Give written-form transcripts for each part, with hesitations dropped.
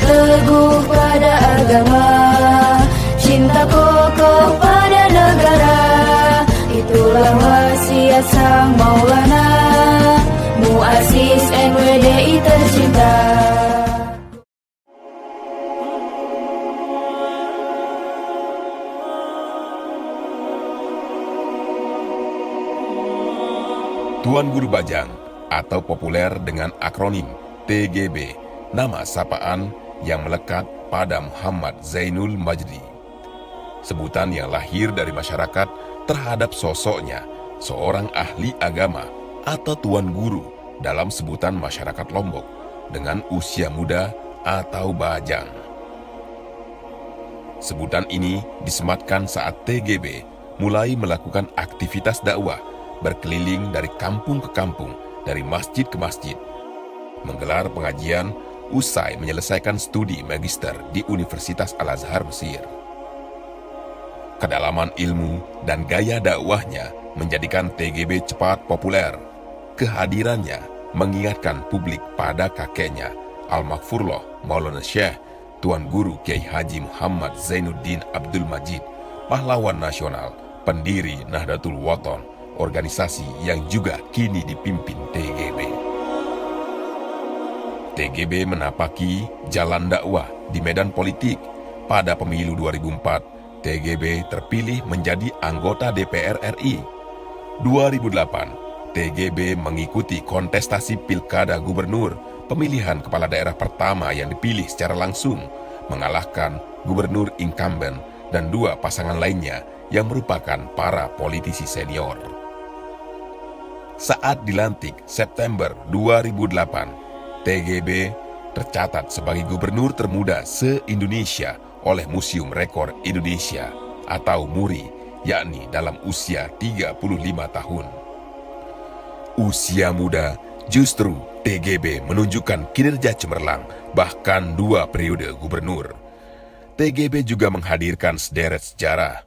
teguh pada agama, cinta kokoh pada negara. Itulah wasiat sang Maulana, Muassis NWDI tercinta. Tuan Guru Bajang atau populer dengan akronim TGB, nama sapaan yang melekat pada Muhammad Zainul Majdi. Sebutan yang lahir dari masyarakat terhadap sosoknya, seorang ahli agama atau tuan guru dalam sebutan masyarakat Lombok dengan usia muda atau bajang. Sebutan ini disematkan saat TGB mulai melakukan aktivitas dakwah berkeliling dari kampung ke kampung, dari masjid ke masjid, menggelar pengajian usai menyelesaikan studi magister di Universitas Al-Azhar Mesir. Kedalaman ilmu dan gaya dakwahnya menjadikan TGB cepat populer. Kehadirannya mengingatkan publik pada kakeknya, Al-Maghfurullah Maulana Syekh Tuan Guru Kiai Haji Muhammad Zainuddin Abdul Majid, pahlawan nasional, pendiri Nahdlatul Wathon, organisasi yang juga kini dipimpin TGB. TGB menapaki jalan dakwah di medan politik. Pada pemilu 2004, TGB terpilih menjadi anggota DPR RI. 2008, TGB mengikuti kontestasi Pilkada Gubernur, pemilihan kepala daerah pertama yang dipilih secara langsung, mengalahkan gubernur incumbent dan 2 pasangan lainnya yang merupakan para politisi senior. Saat dilantik September 2008, TGB tercatat sebagai gubernur termuda se-Indonesia oleh Museum Rekor Indonesia atau MURI, yakni dalam usia 35 tahun. Usia muda justru TGB menunjukkan kinerja cemerlang, bahkan 2 periode gubernur. TGB juga menghadirkan sederet sejarah.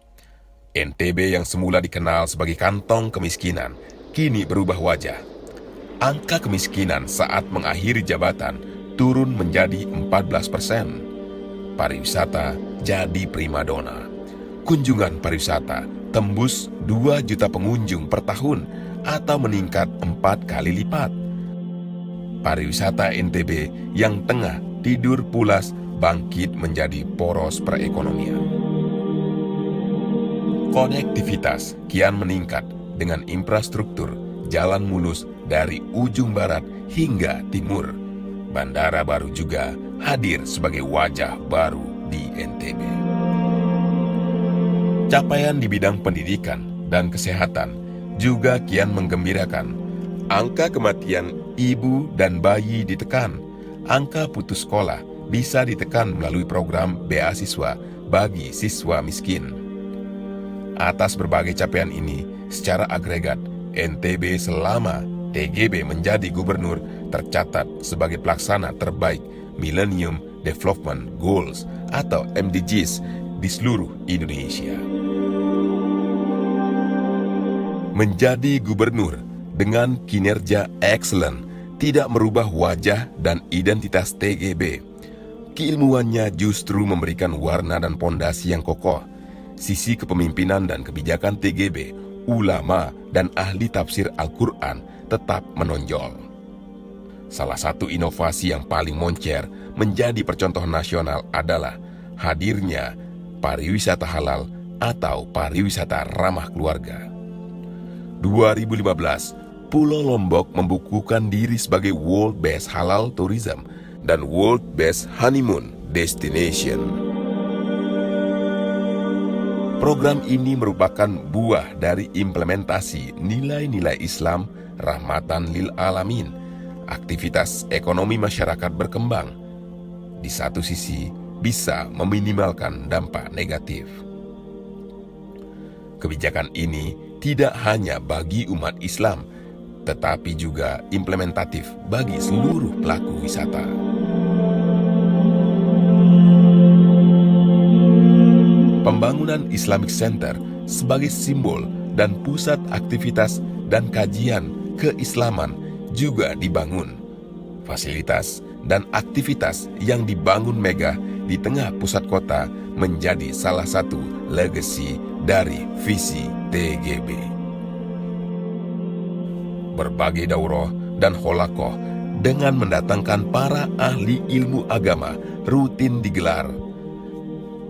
NTB yang semula dikenal sebagai kantong kemiskinan, kini berubah wajah. Angka kemiskinan saat mengakhiri jabatan turun menjadi 14%. Pariwisata jadi primadona. Kunjungan pariwisata tembus 2 juta pengunjung per tahun atau meningkat 4 kali lipat. Pariwisata NTB yang tengah tidur pulas bangkit menjadi poros perekonomian. Konektivitas kian meningkat dengan infrastruktur jalan mulus dari ujung barat hingga timur. Bandara baru juga hadir sebagai wajah baru di NTB. Capaian di bidang pendidikan dan kesehatan juga kian menggembirakan. Angka kematian ibu dan bayi ditekan. Angka putus sekolah bisa ditekan melalui program beasiswa bagi siswa miskin. Atas berbagai capaian ini, secara agregat, NTB selama TGB menjadi gubernur tercatat sebagai pelaksana terbaik Millennium Development Goals atau MDGs di seluruh Indonesia. Menjadi gubernur dengan kinerja excellent tidak merubah wajah dan identitas TGB. Keilmuannya justru memberikan warna dan pondasi yang kokoh. Sisi kepemimpinan dan kebijakan TGB, ulama, dan ahli tafsir Al-Quran tetap menonjol. Salah satu inovasi yang paling moncer menjadi percontohan nasional adalah hadirnya pariwisata halal atau pariwisata ramah keluarga. 2015, Pulau Lombok membukukan diri sebagai World Best Halal Tourism dan World Best Honeymoon Destination. Program ini merupakan buah dari implementasi nilai-nilai Islam rahmatan lil alamin. Aktivitas ekonomi masyarakat berkembang. Di satu sisi, bisa meminimalkan dampak negatif. Kebijakan ini tidak hanya bagi umat Islam, tetapi juga implementatif bagi seluruh pelaku wisata. Pembangunan Islamic Center sebagai simbol dan pusat aktivitas dan kajian keislaman juga dibangun. Fasilitas dan aktivitas yang dibangun megah di tengah pusat kota menjadi salah satu legasi dari visi TGB. Berbagai daurah dan holakoh dengan mendatangkan para ahli ilmu agama rutin digelar.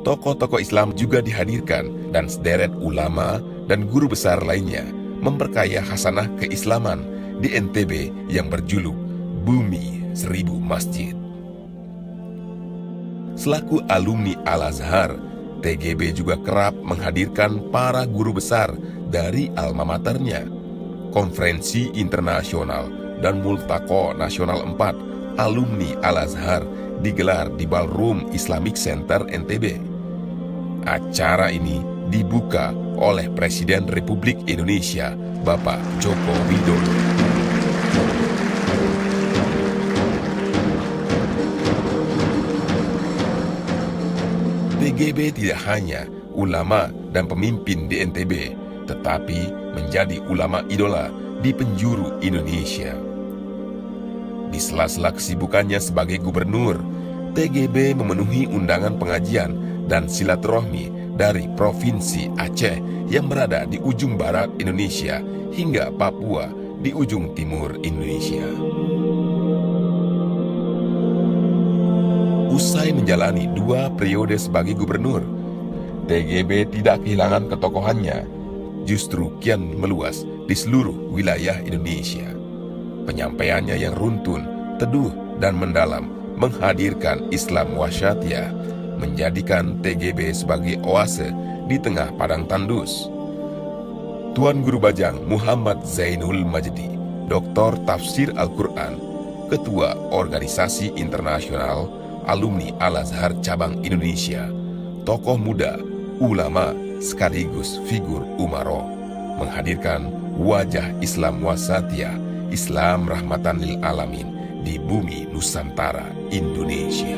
Tokoh-tokoh Islam juga dihadirkan dan sederet ulama dan guru besar lainnya memperkaya hasanah keislaman di NTB yang berjuluk Bumi Seribu Masjid. Selaku alumni Al-Azhar, TGB juga kerap menghadirkan para guru besar dari alma maternya. Konferensi internasional dan Multaqo Nasional 4 alumni Al-Azhar digelar di Ballroom Islamic Center NTB. Acara ini dibuka oleh Presiden Republik Indonesia, Bapak Joko Widodo. TGB tidak hanya ulama dan pemimpin di NTB, tetapi menjadi ulama idola di penjuru Indonesia. Di sela-sela kesibukannya sebagai gubernur, TGB memenuhi undangan pengajian dan silaturahmi dari Provinsi Aceh yang berada di ujung barat Indonesia hingga Papua di ujung timur Indonesia. Usai menjalani 2 periode sebagai gubernur, TGB tidak kehilangan ketokohannya, justru kian meluas di seluruh wilayah Indonesia. Penyampaiannya yang runtun, teduh, dan mendalam menghadirkan Islam wasyatiyah, menjadikan TGB sebagai oase di tengah padang tandus. Tuan Guru Bajang Muhammad Zainul Majdi, Doktor Tafsir Al-Quran, Ketua Organisasi Internasional Alumni Al-Azhar Cabang Indonesia, tokoh muda, ulama, sekaligus figur umaro, menghadirkan wajah Islam wasatiyah, Islam rahmatan lil alamin di bumi Nusantara Indonesia.